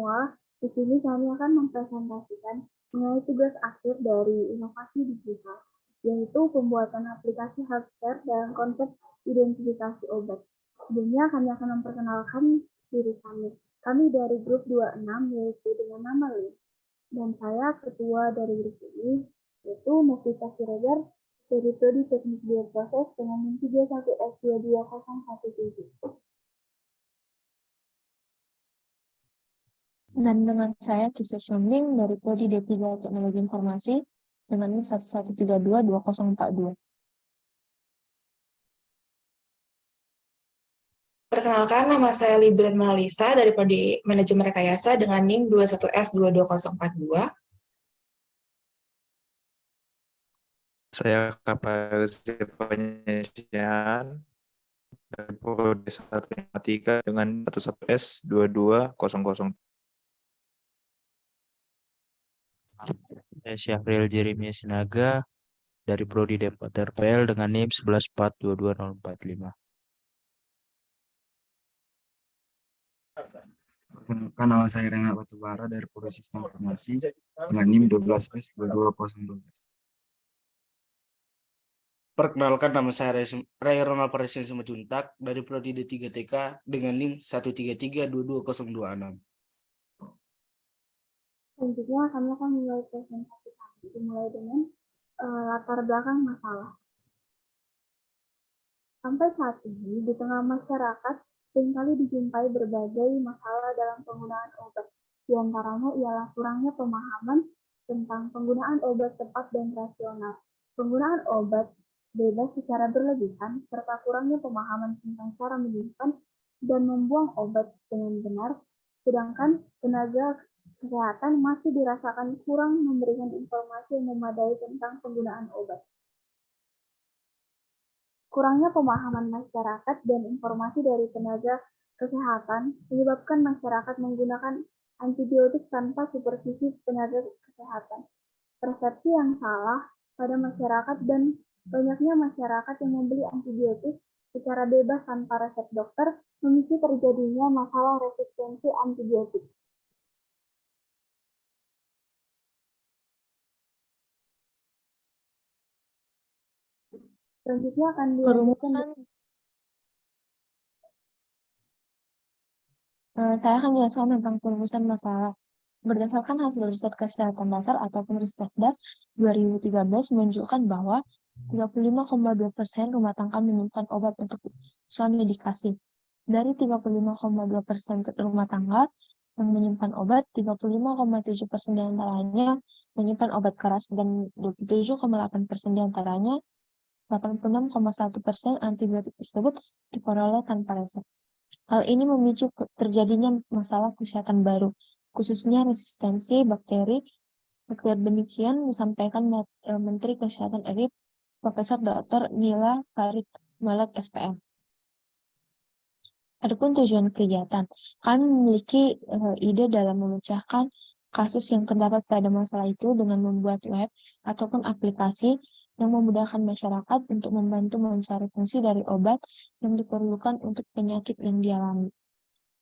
semua, di sini kami akan mempresentasikan mengenai tugas akhir dari inovasi digital, yaitu pembuatan aplikasi healthcare dalam konsep identifikasi obat. Sebelumnya kami akan memperkenalkan diri kami. Kami dari grup 26, yaitu dengan nama Lin. Dan saya ketua dari grup ini, yaitu Mufisa Siregar, dari Prodi Teknik Bioproses dengan NIM 31S22017. Dan dengan saya Kisah Syomling dari Prodi D3 Teknologi Informasi dengan NIM 11322042. Perkenalkan, nama saya Libren Malisa dari Prodi Manajemen Rekayasa dengan NIM 21S22042. Saya Kapal Zivanesian dari Prodi 153 dengan 11S22003. Saya Syahril Jeremia Sinaga dari Prodi D4 RPL dengan NIM 114222045. Perkenalkan, nama saya Renat Batubara dari Prodi Sistem Informasi dengan NIM 12S22012. Perkenalkan, nama saya Ray Ronald Parisian Sumajuntak dari Prodi D3 TK dengan NIM 133222026. Selanjutnya kami akan mulai presentasi kami, dimulai dengan latar belakang masalah. Sampai saat ini, di tengah masyarakat seringkali dijumpai berbagai masalah dalam penggunaan obat. Di antaranya ialah kurangnya pemahaman tentang penggunaan obat tepat dan rasional, penggunaan obat bebas secara berlebihan, serta kurangnya pemahaman tentang cara menyimpan dan membuang obat dengan benar, sedangkan tenaga kesehatan masih dirasakan kurang memberikan informasi yang memadai tentang penggunaan obat. Kurangnya pemahaman masyarakat dan informasi dari tenaga kesehatan menyebabkan masyarakat menggunakan antibiotik tanpa supervisi tenaga kesehatan. Persepsi yang salah pada masyarakat dan banyaknya masyarakat yang membeli antibiotik secara bebas tanpa resep dokter memicu terjadinya masalah resistensi antibiotik. Selanjutnya akan dilanjutkan. Saya akan menjelaskan tentang perumusan masalah. Berdasarkan hasil riset kesehatan dasar ataupun Risetdas 2013 menunjukkan bahwa 35,2% rumah tangga menyimpan obat untuk suami medikasi. Dari 35,2% rumah tangga yang menyimpan obat, 35,7% diantaranya menyimpan obat keras dan 27,8% diantaranya 86,1% antibiotik tersebut diperoleh tanpa resep. Hal ini memicu terjadinya masalah kesehatan baru, khususnya resistensi bakteri. Demikian disampaikan Menteri Kesehatan RI, Profesor Dr. Nila Farid Malak SPM. Adapun tujuan kegiatan, kami memiliki ide dalam memecahkan kasus yang terdapat pada masalah itu dengan membuat web ataupun aplikasi yang memudahkan masyarakat untuk membantu mencari fungsi dari obat yang diperlukan untuk penyakit yang dialami.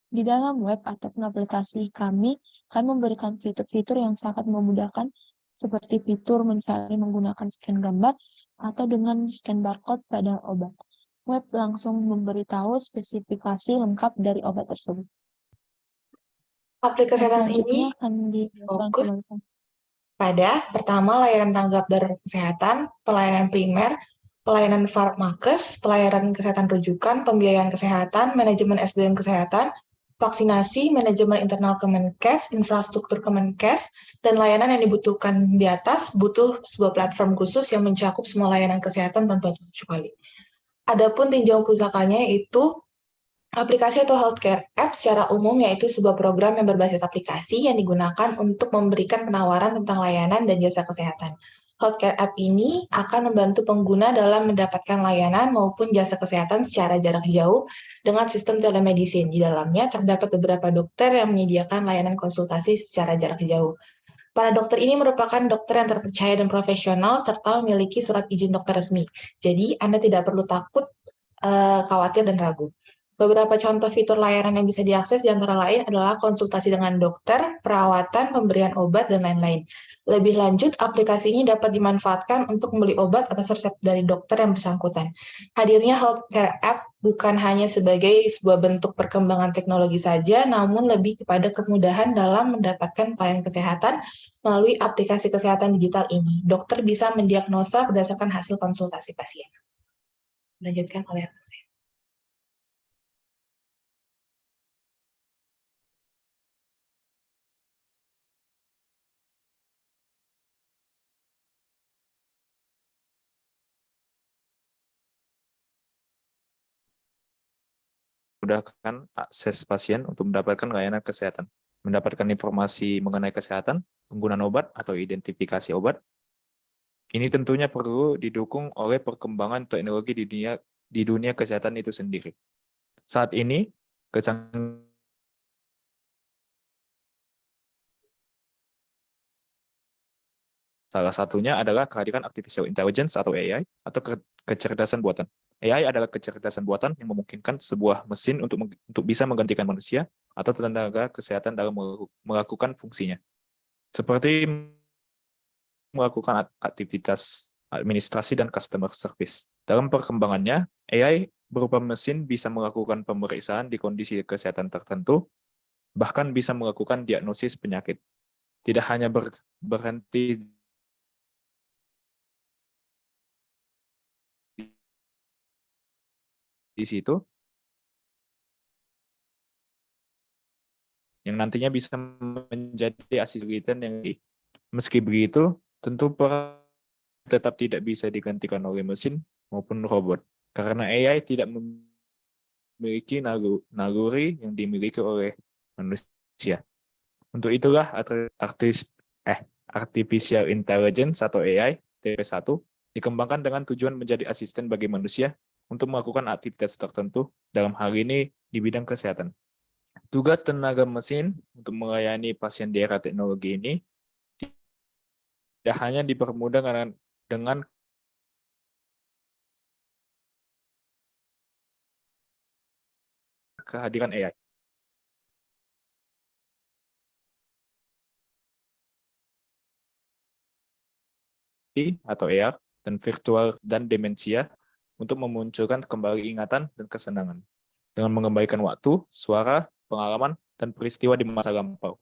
Di dalam web ataupun aplikasi kami memberikan fitur-fitur yang sangat memudahkan seperti fitur mencari menggunakan scan gambar atau dengan scan barcode pada obat. Web langsung memberitahu spesifikasi lengkap dari obat tersebut. Aplikasi kesehatan ini fokus pada pertama layanan tanggap darurat kesehatan, pelayanan primer, pelayanan farmakes, pelayanan kesehatan rujukan, pembiayaan kesehatan, manajemen SDM kesehatan, vaksinasi, manajemen internal Kemenkes, infrastruktur Kemenkes, dan layanan yang dibutuhkan di atas butuh sebuah platform khusus yang mencakup semua layanan kesehatan tanpa terkecuali. Adapun tinjauan pusakanya yaitu aplikasi atau healthcare app secara umum yaitu sebuah program yang berbasis aplikasi yang digunakan untuk memberikan penawaran tentang layanan dan jasa kesehatan. Healthcare app ini akan membantu pengguna dalam mendapatkan layanan maupun jasa kesehatan secara jarak jauh dengan sistem telemedicine. Di dalamnya terdapat beberapa dokter yang menyediakan layanan konsultasi secara jarak jauh. Para dokter ini merupakan dokter yang terpercaya dan profesional serta memiliki surat izin dokter resmi. Jadi Anda tidak perlu takut, khawatir, dan ragu. Beberapa contoh fitur layanan yang bisa diakses di antara lain adalah konsultasi dengan dokter, perawatan, pemberian obat, dan lain-lain. Lebih lanjut, aplikasi ini dapat dimanfaatkan untuk membeli obat atas resep dari dokter yang bersangkutan. Hadirnya healthcare app bukan hanya sebagai sebuah bentuk perkembangan teknologi saja, namun lebih kepada kemudahan dalam mendapatkan pelayanan kesehatan melalui aplikasi kesehatan digital ini. Dokter bisa mendiagnosa berdasarkan hasil konsultasi pasien. Lanjutkan oleh memudahkan akses pasien untuk mendapatkan layanan kesehatan, mendapatkan informasi mengenai kesehatan, penggunaan obat atau identifikasi obat. Ini tentunya perlu didukung oleh perkembangan teknologi di dunia kesehatan itu sendiri. Saat ini, salah satunya adalah kehadiran artificial intelligence atau AI atau kecerdasan buatan. AI adalah kecerdasan buatan yang memungkinkan sebuah mesin untuk bisa menggantikan manusia atau tenaga kesehatan dalam melakukan fungsinya. Seperti melakukan aktivitas administrasi dan customer service. Dalam perkembangannya, AI berupa mesin bisa melakukan pemeriksaan di kondisi kesehatan tertentu, bahkan bisa melakukan diagnosis penyakit. Tidak hanya berhenti di situ, yang nantinya bisa menjadi asisten yang meski begitu, tentu tetap tidak bisa digantikan oleh mesin maupun robot, karena AI tidak memiliki naluri yang dimiliki oleh manusia. Untuk itulah Artificial Intelligence atau AI TP1 dikembangkan dengan tujuan menjadi asisten bagi manusia untuk melakukan aktivitas tertentu, dalam hal ini di bidang kesehatan. Tugas tenaga mesin untuk melayani pasien di era teknologi ini tidak hanya dipermudah dengan kehadiran AI. Atau AR dan virtual dan demensia untuk memunculkan kembali ingatan dan kesenangan dengan mengembalikan waktu, suara, pengalaman, dan peristiwa di masa lampau.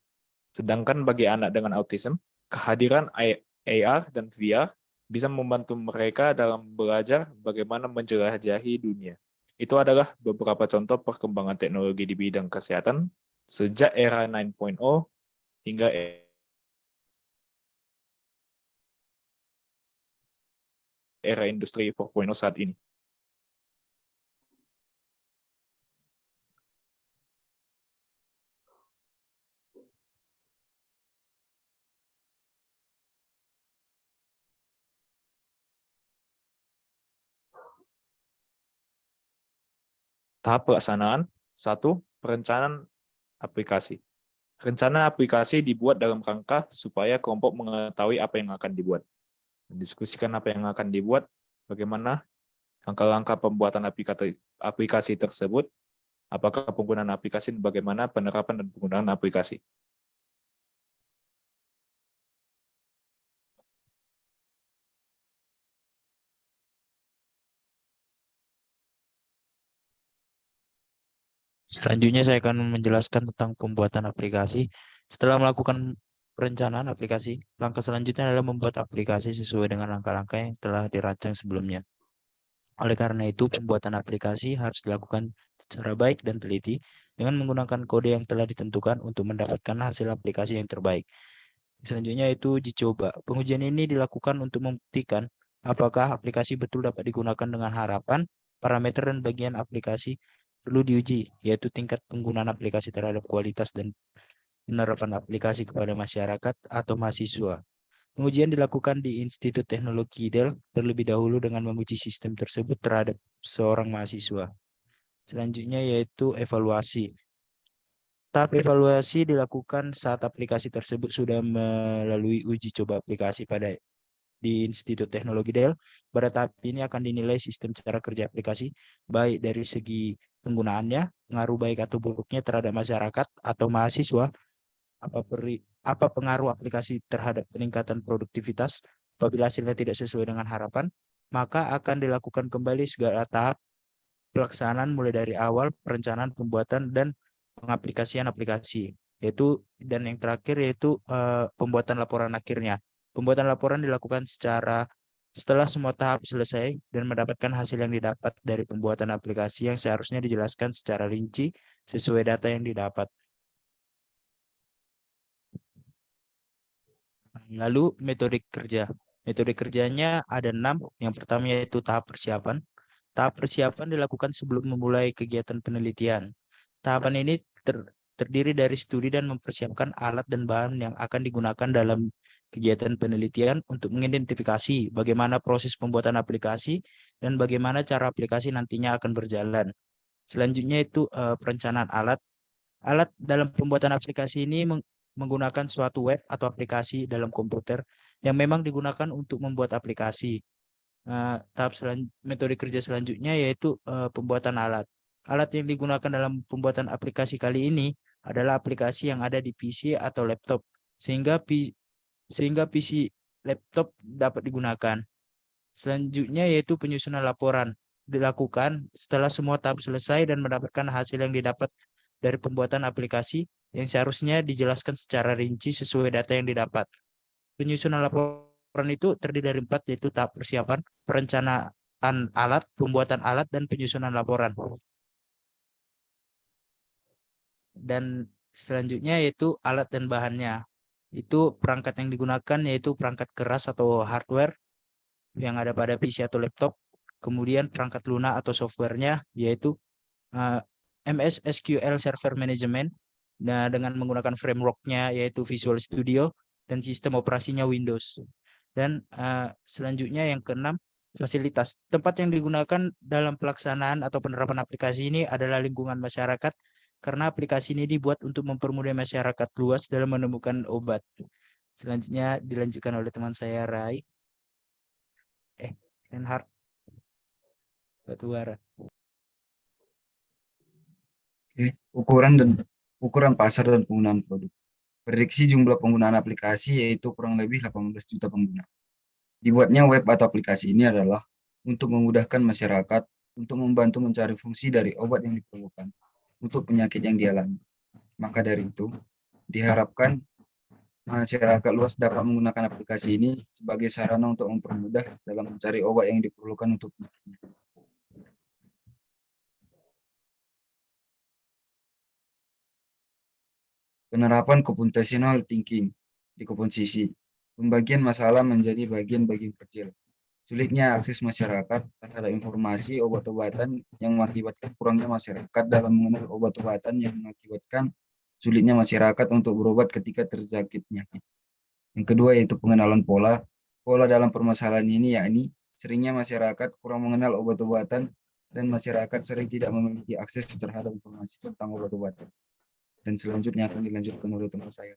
Sedangkan bagi anak dengan autism, kehadiran AR dan VR bisa membantu mereka dalam belajar bagaimana menjelajahi dunia. Itu adalah beberapa contoh perkembangan teknologi di bidang kesehatan sejak era 9.0 hingga era industri 4.0 saat ini. Tahap pelaksanaan, 1. Perencanaan aplikasi. Rencana aplikasi dibuat dalam rangka supaya kelompok mengetahui apa yang akan dibuat. Mendiskusikan apa yang akan dibuat, bagaimana langkah-langkah pembuatan aplikasi tersebut, apakah penggunaan aplikasi, bagaimana penerapan dan penggunaan aplikasi. Selanjutnya saya akan menjelaskan tentang pembuatan aplikasi. Setelah melakukan perencanaan aplikasi, langkah selanjutnya adalah membuat aplikasi sesuai dengan langkah-langkah yang telah dirancang sebelumnya. Oleh karena itu, pembuatan aplikasi harus dilakukan secara baik dan teliti dengan menggunakan kode yang telah ditentukan untuk mendapatkan hasil aplikasi yang terbaik. Selanjutnya itu uji coba. Pengujian ini dilakukan untuk membuktikan apakah aplikasi betul dapat digunakan dengan harapan, parameter dan bagian aplikasi perlu diuji, yaitu tingkat penggunaan aplikasi terhadap kualitas dan penerapan aplikasi kepada masyarakat atau mahasiswa. Pengujian dilakukan di Institut Teknologi Dell terlebih dahulu dengan menguji sistem tersebut terhadap seorang mahasiswa. Selanjutnya yaitu evaluasi. Tahap evaluasi dilakukan saat aplikasi tersebut sudah melalui uji coba aplikasi pada di Institut Teknologi Dell. Pada tahap ini akan dinilai sistem cara kerja aplikasi, baik dari segi penggunaannya, pengaruh baik atau buruknya terhadap masyarakat atau mahasiswa, apa pengaruh aplikasi terhadap peningkatan produktivitas. Apabila hasilnya tidak sesuai dengan harapan, maka akan dilakukan kembali segala tahap pelaksanaan mulai dari awal perencanaan, pembuatan, dan pengaplikasian aplikasi. Dan yang terakhir yaitu pembuatan laporan akhirnya. Pembuatan laporan dilakukan setelah semua tahap selesai dan mendapatkan hasil yang didapat dari pembuatan aplikasi yang seharusnya dijelaskan secara rinci sesuai data yang didapat. Lalu metode kerja. Metode kerjanya ada 6. Yang pertama yaitu tahap persiapan. Tahap persiapan dilakukan sebelum memulai kegiatan penelitian. Tahapan ini terdiri dari studi dan mempersiapkan alat dan bahan yang akan digunakan dalam kegiatan penelitian untuk mengidentifikasi bagaimana proses pembuatan aplikasi dan bagaimana cara aplikasi nantinya akan berjalan. Selanjutnya itu perencanaan alat. Alat dalam pembuatan aplikasi ini menggunakan suatu web atau aplikasi dalam komputer yang memang digunakan untuk membuat aplikasi. Metode kerja selanjutnya yaitu pembuatan alat. Alat yang digunakan dalam pembuatan aplikasi kali ini adalah aplikasi yang ada di PC atau laptop, sehingga PC laptop dapat digunakan. Selanjutnya yaitu penyusunan laporan. Dilakukan setelah semua tahap selesai dan mendapatkan hasil yang didapat dari pembuatan aplikasi yang seharusnya dijelaskan secara rinci sesuai data yang didapat. Penyusunan laporan itu terdiri dari 4, yaitu tahap persiapan, perencanaan alat, pembuatan alat, dan penyusunan laporan. Dan selanjutnya yaitu alat dan bahannya. Itu perangkat yang digunakan yaitu perangkat keras atau hardware yang ada pada PC atau laptop. Kemudian perangkat lunak atau softwarenya yaitu MS SQL Server Management. Nah, dengan menggunakan framework-nya yaitu Visual Studio dan sistem operasinya Windows. Dan selanjutnya yang keenam, fasilitas. Tempat yang digunakan dalam pelaksanaan atau penerapan aplikasi ini adalah lingkungan masyarakat, karena aplikasi ini dibuat untuk mempermudah masyarakat luas dalam menemukan obat. Selanjutnya dilanjutkan oleh teman saya Rai. Reinhard Batubara. Ukuran pasar dan penggunaan produk. Prediksi jumlah penggunaan aplikasi yaitu kurang lebih 18 juta pengguna. Dibuatnya web atau aplikasi ini adalah untuk memudahkan masyarakat untuk membantu mencari fungsi dari obat yang diperlukan untuk penyakit yang dialami. Maka dari itu, diharapkan masyarakat luas dapat menggunakan aplikasi ini sebagai sarana untuk mempermudah dalam mencari obat yang diperlukan untuk penyakitnya. Penerapan computational thinking di komposisi. Pembagian masalah menjadi bagian-bagian kecil. Sulitnya akses masyarakat terhadap informasi obat-obatan yang mengakibatkan kurangnya masyarakat dalam mengenal obat-obatan yang mengakibatkan sulitnya masyarakat untuk berobat ketika terjangkit penyakit. Yang kedua yaitu pengenalan pola. Pola dalam permasalahan ini yakni seringnya masyarakat kurang mengenal obat-obatan dan masyarakat sering tidak memiliki akses terhadap informasi tentang obat-obatan. Dan selanjutnya akan dilanjutkan oleh teman saya.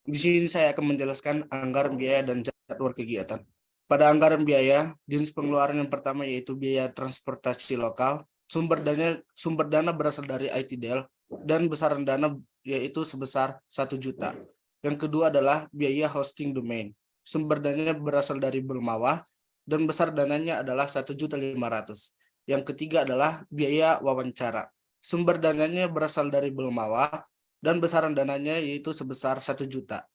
Di sini saya akan menjelaskan anggaran biaya dan jadwal kegiatan. Pada anggaran biaya, jenis pengeluaran yang pertama yaitu biaya transportasi lokal. Sumber dana berasal dari IT Dell dan besaran dana yaitu sebesar 1 juta. Yang kedua adalah biaya hosting domain. Sumber dananya berasal dari Belmawah dan besar dananya adalah 1.500.000. Yang ketiga adalah biaya wawancara. Sumber dananya berasal dari Belmawah dan besaran dananya yaitu sebesar 1 juta.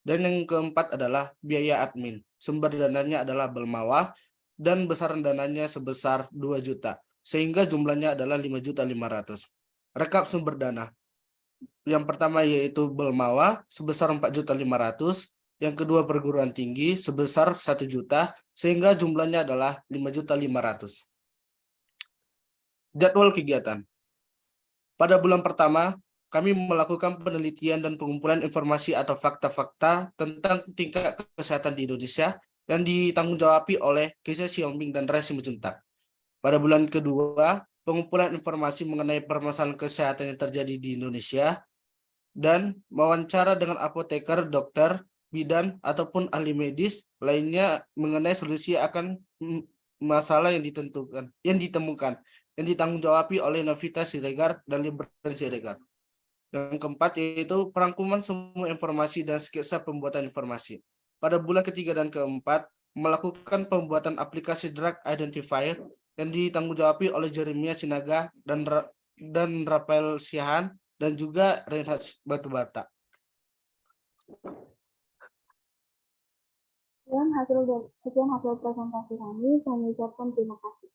Dan yang keempat adalah biaya admin. Sumber dananya adalah Belmawah dan besaran dananya sebesar 2 juta. Sehingga jumlahnya adalah 5.500.000. Rekap sumber dana. Yang pertama yaitu Belmawah sebesar 4.500.000. Yang kedua perguruan tinggi sebesar 1 juta. Sehingga jumlahnya adalah 5.500.000. Jadwal kegiatan. Pada bulan pertama, kami melakukan penelitian dan pengumpulan informasi atau fakta-fakta tentang tingkat kesehatan di Indonesia yang ditanggung-jawabi oleh Keisha Xiaoming dan Rai Simujuntak. Pada bulan kedua, pengumpulan informasi mengenai permasalahan kesehatan yang terjadi di Indonesia dan wawancara dengan apoteker, dokter, bidan, ataupun ahli medis lainnya mengenai solusi akan masalah yang ditemukan, yang ditanggung-jawabi oleh Novita Siregar dan Liberty Siregar. Yang keempat yaitu perangkuman semua informasi dan sketsa pembuatan informasi. Pada bulan ketiga dan keempat, melakukan pembuatan aplikasi drug identifier yang ditanggung-jawabi oleh Jeremia Sinaga dan Rafael Siahan dan juga Reinhard Batubata. Sekian hasil presentasi kami ucapkan terima kasih.